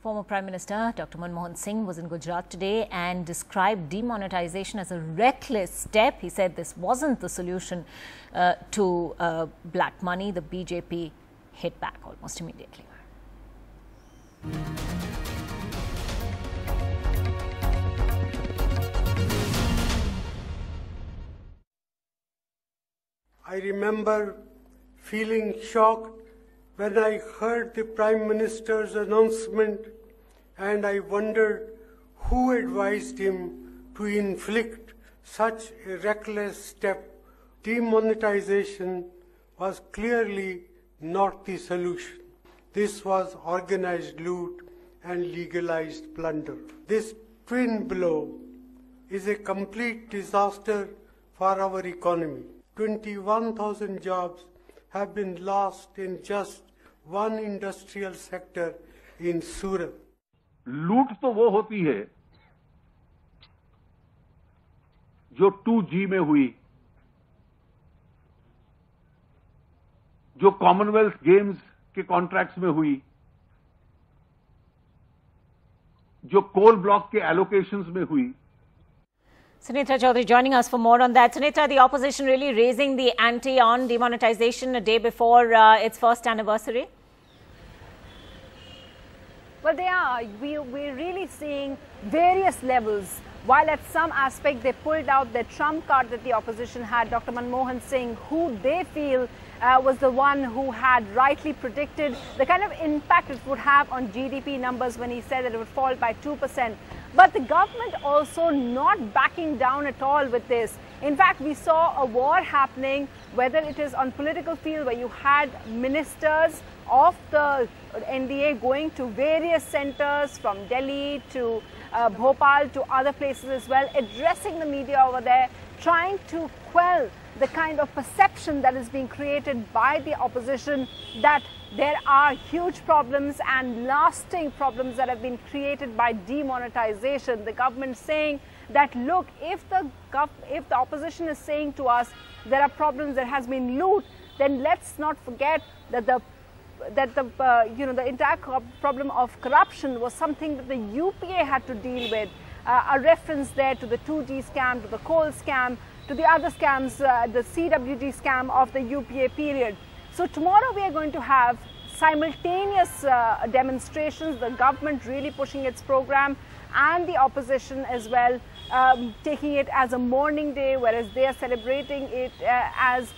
Former Prime Minister Dr. Manmohan Singh was in Gujarat today and described demonetization as a reckless step. He said this wasn't the solution to black money. The BJP hit back almost immediately. I remember feeling shocked when I heard the Prime Minister's announcement, and I wondered who advised him to inflict such a reckless step. Demonetization was clearly not the solution. This was organized loot and legalized plunder. This twin blow is a complete disaster for our economy. 21,000 jobs have been lost in just one industrial sector in Surat. लूट तो वो होती है जो 2G में हुई, जो Commonwealth games के कॉन्ट्रैक्ट्स में हुई, जो कोल ब्लॉक के एलोकेशंस में हुई. Sunitra Chaudhary joining us for more on that. Sunitra, the opposition really raising the ante on demonetization a day before its first anniversary? Well, they are. We're really seeing various levels. While at some aspect they pulled out the trump card that the opposition had, Dr. Manmohan Singh, who they feel was the one who had rightly predicted the kind of impact it would have on GDP numbers when he said that it would fall by 2%. But the government also not backing down at all with this. In fact, we saw a war happening, whether it is on political field where you had ministers of the NDA going to various centers from Delhi to Bhopal to other places as well, addressing the media over there, trying to quell the kind of perception that is being created by the opposition that there are huge problems and lasting problems that have been created by demonetization. The government saying that, look, if the opposition is saying to us there are problems, there has been loot, then let's not forget that the entire problem of corruption was something that the UPA had to deal with. A reference there to the 2G scam, to the coal scam, to the other scams, the CWG scam of the UPA period. So tomorrow we are going to have simultaneous demonstrations, the government really pushing its program and the opposition as well, taking it as a mourning day, whereas they are celebrating it as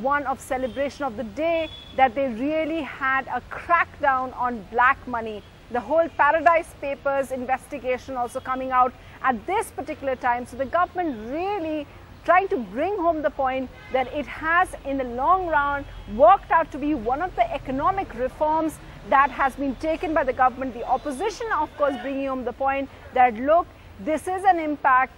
one of celebration of the day that they really had a crackdown on black money. The whole Paradise Papers investigation also coming out at this particular time. So the government really trying to bring home the point that it has in the long run worked out to be one of the economic reforms that has been taken by the government. The opposition, of course, bringing home the point that, look, this is an impact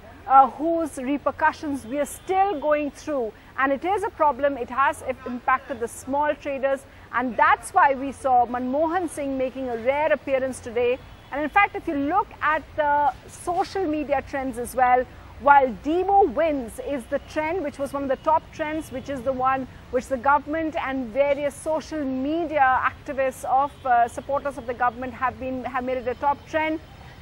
whose repercussions we are still going through, and it is a problem. It has impacted the small traders, and that's why we saw Manmohan Singh making a rare appearance today. And in fact, if you look at the social media trends as well, while demo wins is the trend, which was one of the top trends, which is the one which the government and various social media activists of supporters of the government have made it a top trend,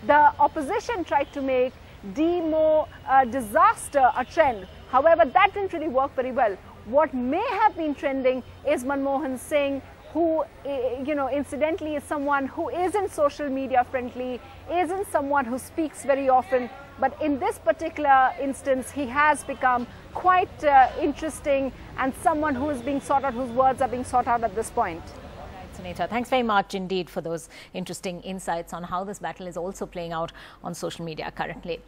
the opposition tried to make demo disaster a trend. However, that didn't really work very well. What may have been trending is Manmohan Singh, who, incidentally is someone who isn't social media friendly, isn't someone who speaks very often. But in this particular instance, he has become quite interesting and someone who is being sought out, whose words are being sought out at this point. Right, Sunita, thanks very much indeed for those interesting insights on how this battle is also playing out on social media currently.